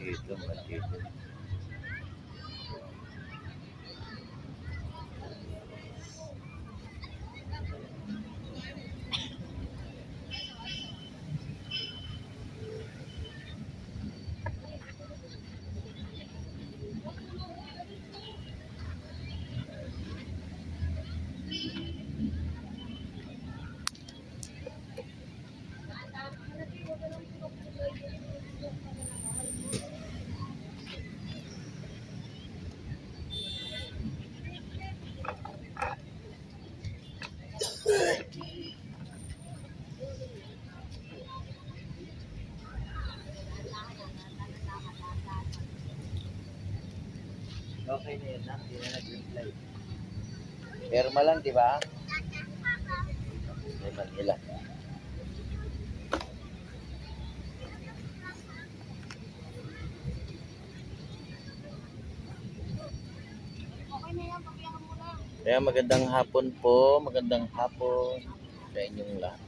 Dito, dito. Okay na yun, hindi na nag-reply. Perma lang, di ba? May Manila. Kaya magandang hapon po, magandang hapon sa inyong lahat.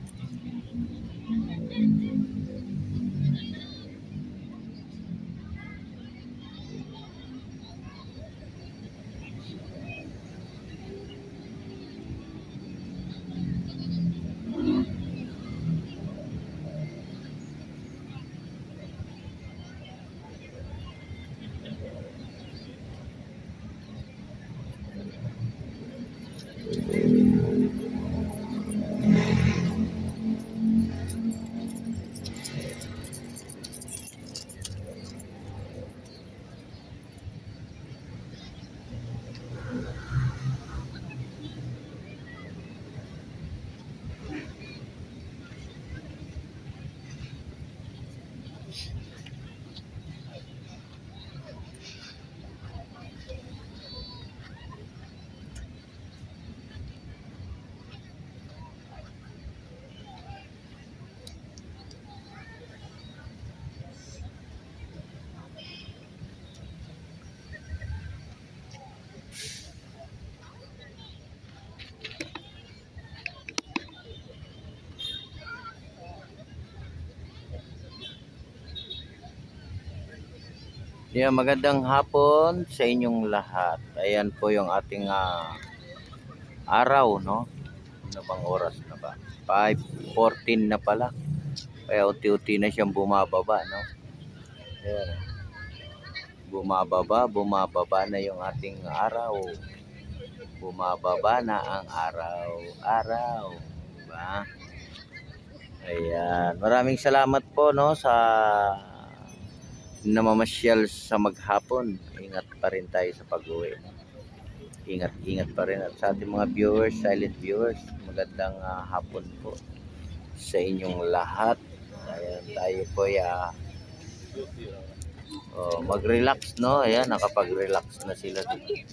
Yeah, magandang hapon sa inyong lahat. Ayan po yung ating araw, no? Ano bang oras na ba? 5:14 na pala. Kaya unti-unti na siyang bumababa, no? Ayan. Bumababa na yung ating araw. Bumababa na ang araw. Diba? Ayan. Maraming salamat po, no, sa namamasyal sa maghapon. Ingat pa rin tayo sa pag-uwi. Ingat pa rin. At sa ating mga viewers, silent viewers, magandang hapon po sa inyong lahat. Ayan, tayo po mag-relax, no? Ayan, nakapag-relax na sila dito.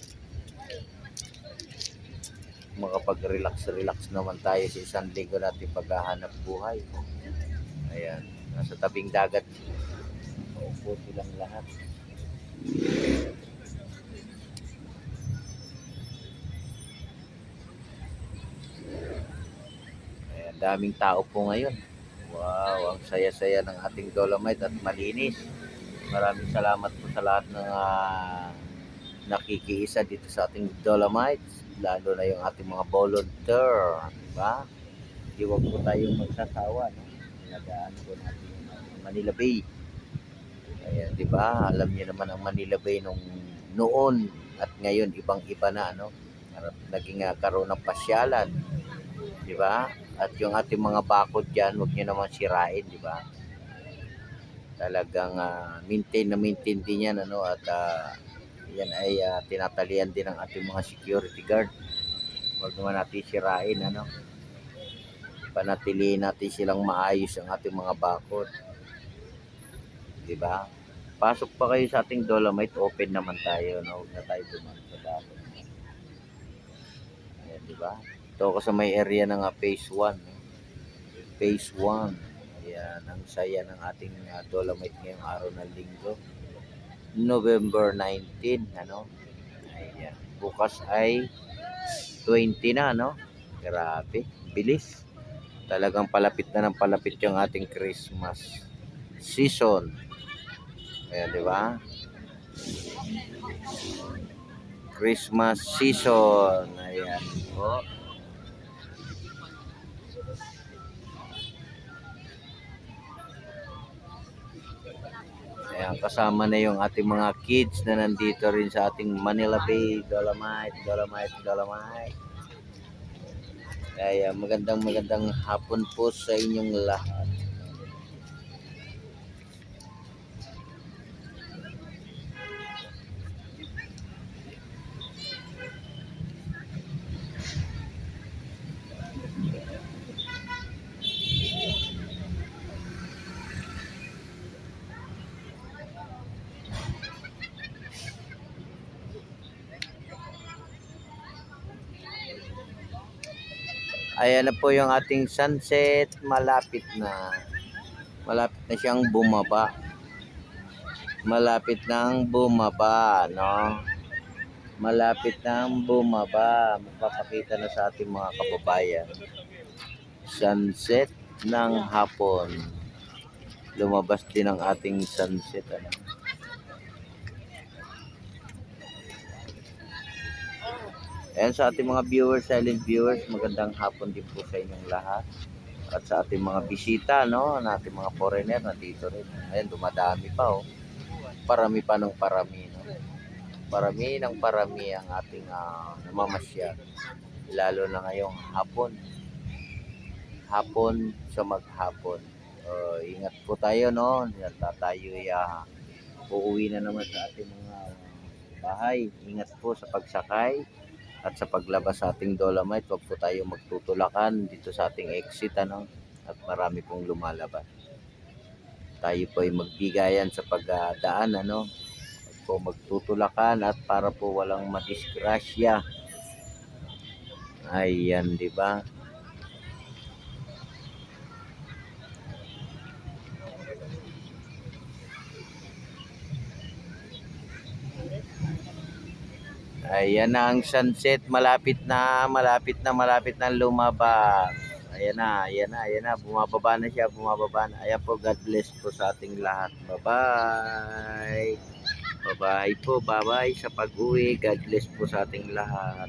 Makapag-relax naman tayo sa isang linggo natin paghahanap buhay. Ayan, nasa tabing dagat. Upo silang lahat. Ayan, daming tao po ngayon. Wow, ang saya-saya ng ating Dolomite at malinis. Maraming salamat po sa lahat ng nakikiisa dito sa ating Dolomites, lalo na yung ating mga volunteer, diba? Hindi wag po tayong magsasawa, no? Nagaan po natin yung Manila Bay. Ayan, diba? Alam niyo naman ang Manila Bay noon at ngayon ibang-iba na, no? Naging karoon ng pasyalan, diba? At yung ating mga bakod dyan, huwag niyo naman sirain, diba? Talagang maintain din yan, ano? At yan ay tinatalian din ng ating mga security guard. Huwag naman natin sirain, ano? Panatilihin natin silang maayos ang ating mga bakod. Diba? Pasok pa kayo sa ating Dolomite, open naman tayo. No? Huwag na tayo dumaan sa bakod. Ayan, diba? Ito ako sa may area ng phase 1. No? Phase 1. Ayan, ang saya ng ating Dolomite ngayong araw ng linggo. November 19, ano? Ayan. Bukas ay 20 na, no? Grabe, bilis. Talagang palapit na ng palapit yung ating Christmas season. Ayan, di ba? Christmas season. Ayan po. Ayan, kasama na yung ating mga kids na nandito rin sa ating Manila Bay, Dolomite. Kaya magandang hapon po sa inyong lahat. Ayan na po yung ating sunset, malapit na siyang bumaba. Malapit nang bumaba, no? Malapit nang bumaba. Magpapakita na sa ating mga kababayan. Sunset ng hapon. Lumabas din ang ating sunset, ano? Ayan sa ating mga viewers, silent viewers, magandang hapon din po sa inyong lahat. At sa ating mga bisita, no, na ating mga foreigner na dito rin. Ayan, dumadami pa, oh. Parami pa ng parami, no. Parami ng parami ang ating namamasyal. Lalo na ngayong hapon. Hapon sa maghapon. Ingat po tayo, no. Tayo uuwi na naman sa ating mga bahay. Ingat po sa pagsakay. At sa paglabas sa ating Dolomite, huwag po tayo magtutulakan dito sa ating exit, ano? At marami pong lumalabas. Tayo po ay magbigayan sa pagdaan, ano? Huwag po magtutulakan at para po walang madisgrasya. Ayan, di ba? Ayan na ang sunset, malapit na lumabas. Ayan na, bumababa na siya. Ayan po, God bless po sa ating lahat. Bye-bye. Bye-bye po, bye-bye sa pag-uwi. God bless po sa ating lahat.